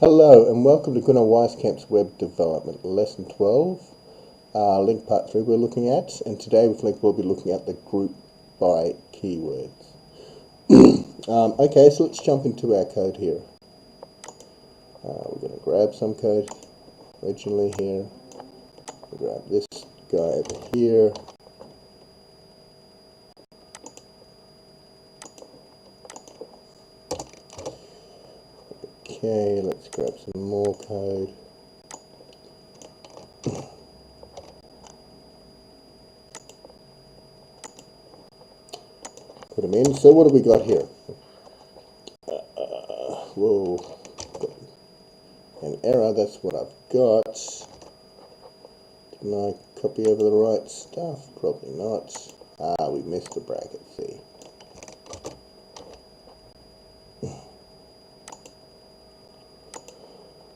Hello and welcome to Gunnar Weiskamp's Web Development, Lesson 12, LINQ Part 3 we're looking at, and today with LINQ we'll be looking at the group by keywords. Okay, so let's jump into our code here. We're going to grab some code originally here, we'll grab this guy over here. Okay, let's grab some more code. Put them in. So what have we got here? Whoa, an error, that's what I've got. Didn't I copy over the right stuff? Probably not. We missed a bracket, see.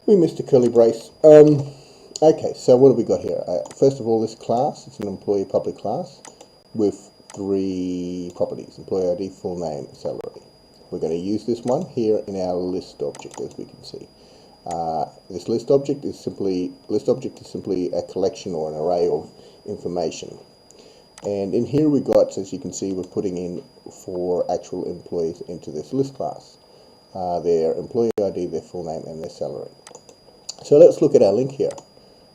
We missed a curly brace. Okay, so what have we got here? First of all, this class, it's an employee public class with three properties: employee ID, full name, salary. We're going to use this one here in our list object, as we can see. This list object is simply a collection or an array of information. And in here we got, as you can see, we're putting in 4 actual employees into this list class. Their employee ID, their full name, and their salary. So let's look at our LINQ here.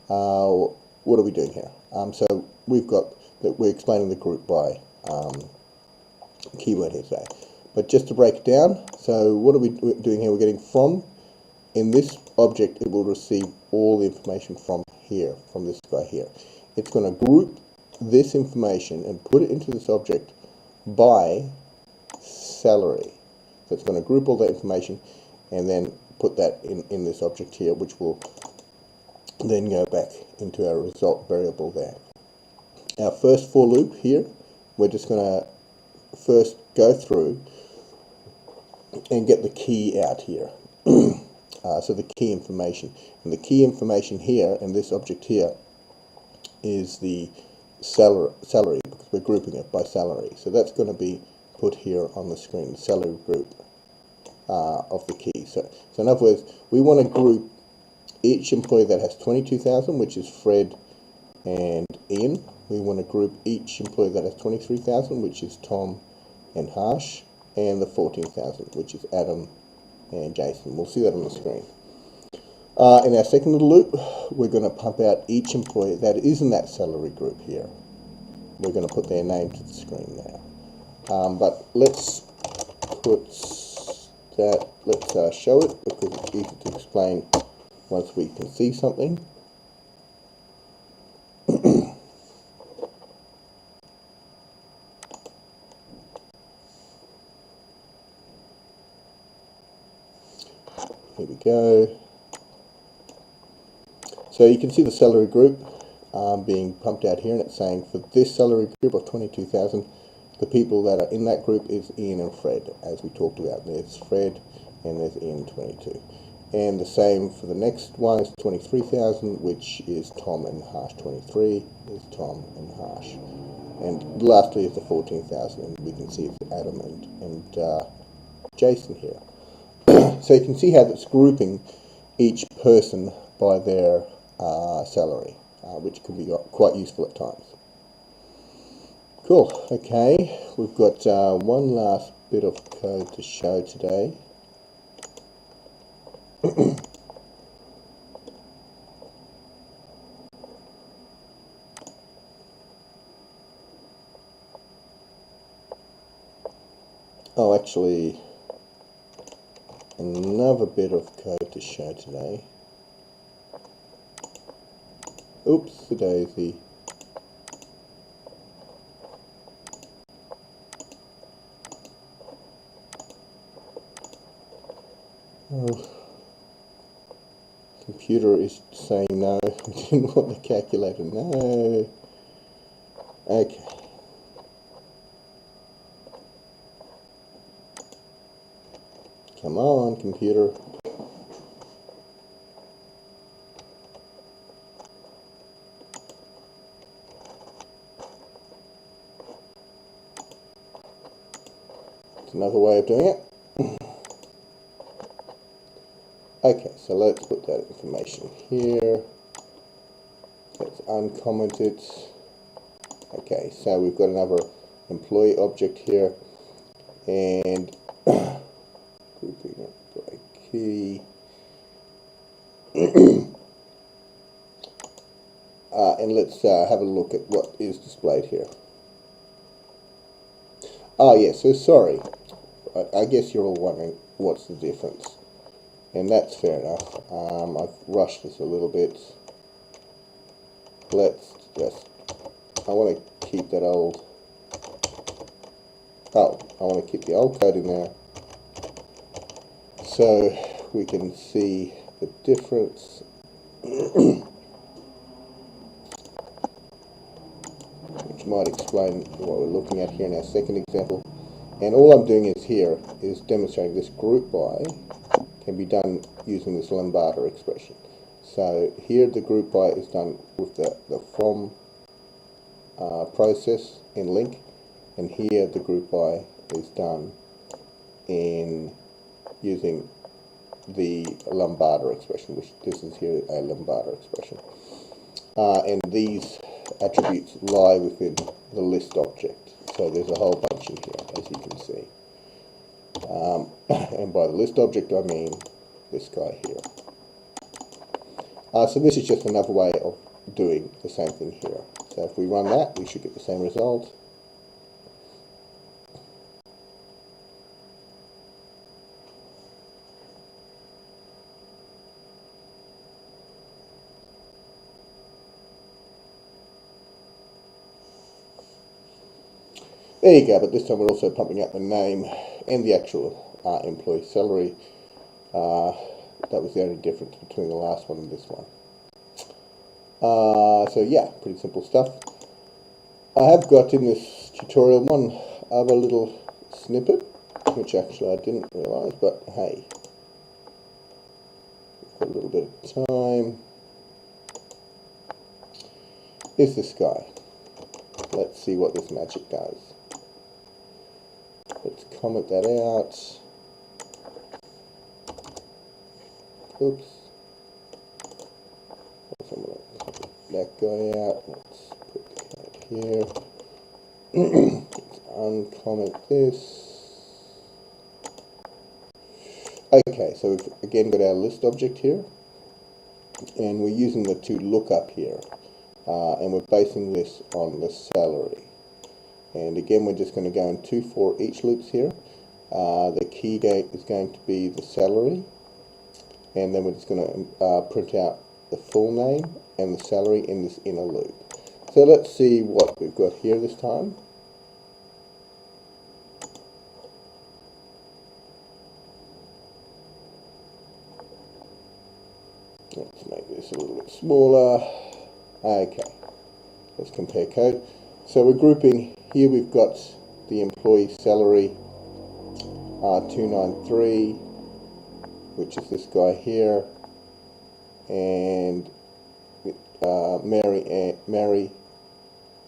What are we doing here? So we've got that we're explaining the group by keyword here today. But just to break it down, so what are we doing here? We're getting from, in this object it will receive all the information from here, from this guy here. It's going to group this information and put it into this object by salary. So it's going to group all that information and then put that in this object here, which will then go back into our result variable there. Our first for loop here, we're just going to first go through and get the key out here. So the key information. And the key information here in this object here is the salary, because we're grouping it by salary. So that's going to be put here on the screen, the salary group of the key. So in other words, we want to group each employee that has 22,000, which is Fred and Ian. We want to group each employee that has 23,000, which is Tom and Harsh, and the 14,000, which is Adam and Jason. We'll see that on the screen. In our second little loop, we're going to pump out each employee that is in that salary group here. We're going to put their name to the screen now. But let's put that, let's show it, because it's easy to explain once we can see something. Here we go. So you can see the salary group being pumped out here, and it's saying for this salary group of 22,000, the people that are in that group is Ian and Fred, as we talked about. There's Fred and there's Ian 22. And the same for the next one is 23,000, which is Tom and Harsh. 23 is Tom and Harsh. And lastly is the 14,000, and we can see it's Adam and Jason here. So you can see how that's grouping each person by their salary, which can be quite useful at times. Cool. Okay, we've got one last bit of code to show today. Oh, actually, another bit of code to show today. Oops, a daisy. Oh, computer is saying no. I didn't want the calculator. No. Okay. Come on, computer. It's another way of doing it. Okay, so let's put that information here. Let's uncomment it. Okay, so we've got another employee object here, and grouping by key. And let's have a look at what is displayed here. Oh yeah, so sorry. I guess you're all wondering what's the difference. And that's fair enough. I've rushed this a little bit. Let's just, I want to keep that old, I want to keep the old code in there so we can see the difference. Which might explain what we're looking at here in our second example. And all I'm doing is demonstrating this group by can be done using this Lambda expression. So here the group by is done with the from process in LINQ, and here the group by is done in using the Lambda expression, which this is here a Lambda expression. And these attributes lie within the list object. So there's a whole bunch in here, as you can see. And by the list object, I mean this guy here. So this is just another way of doing the same thing here. So if we run that, we should get the same result. There you go, but this time we're also pumping out the name and the actual employee salary. That was the only difference between the last one and this one. So yeah, pretty simple stuff. I have got in this tutorial one other little snippet, which actually I didn't realise, but hey, we've got a little bit of time. Is this guy. Let's see what this magic does. Let's comment that out. Oops. That guy out. Let's put the code here. Let's uncomment this. Okay, so we've again got our list object here, and we're using the to lookup here, and we're basing this on the salary. And again, we're just going to go in 2 for each loops here. The key gate is going to be the salary, and then we're just going to print out the full name and the salary in this inner loop. So let's see what we've got here this time. Let's make this a little bit smaller. Okay, let's compare code. So we're grouping. Here we've got the employee salary 293, which is this guy here, and Mary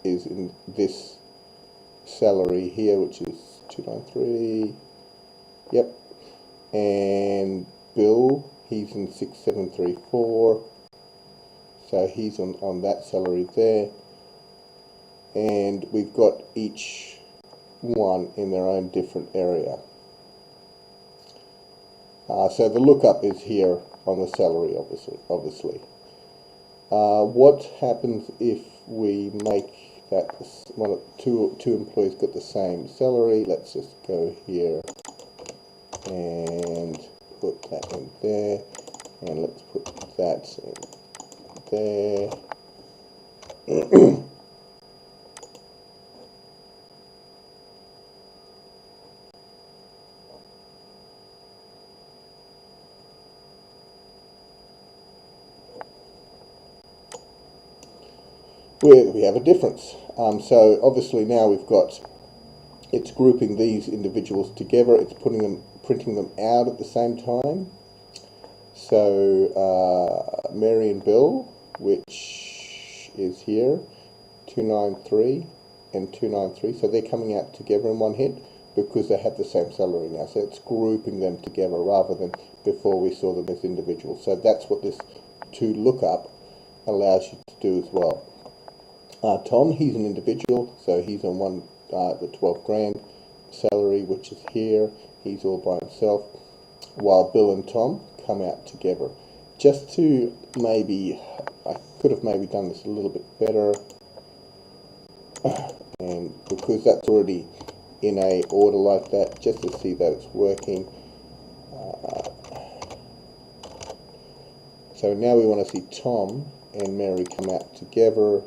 is in this salary here, which is 293. Yep. And Bill, he's in 6734. So he's on that salary there. And we've got each one in their own different area. So the lookup is here on the salary, obviously. What happens if we make that two employees got the same salary? Let's just go here and put that in there, and let's put that in there. Where we have a difference. So obviously now we've got, it's grouping these individuals together, it's printing them out at the same time. So Mary and Bill, which is here, 293 and 293, so they're coming out together in one hit, because they have the same salary now. So it's grouping them together rather than before we saw them as individuals. So that's what this to lookup allows you to do as well. Tom, he's an individual, so he's on the 12 grand salary, which is here. He's all by himself, while Bill and Tom come out together. Just to maybe, I could have maybe done this a little bit better, and because that's already in a order like that, just to see that it's working. So now we want to see Tom and Mary come out together.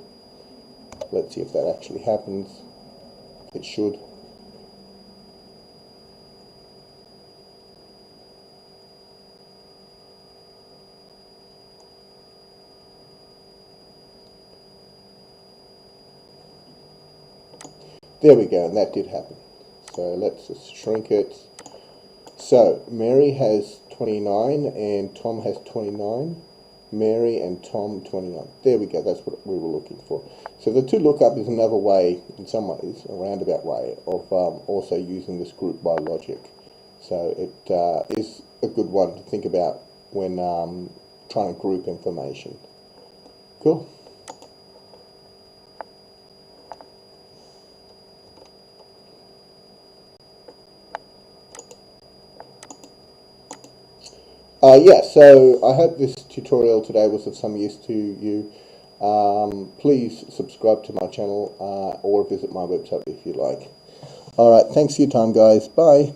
Let's see if that actually happens. It should. There we go, and that did happen. So let's just shrink it. So Mary has 29 and Tom has 29. Mary and Tom 29. There we go, that's what we were looking for. So the to lookup is another way, in some ways, a roundabout way, of also using this group by logic. So it is a good one to think about when trying to group information. Cool. Yeah, so I hope this tutorial today was of some use to you. Please subscribe to my channel or visit my website if you like. Alright, thanks for your time, guys. Bye.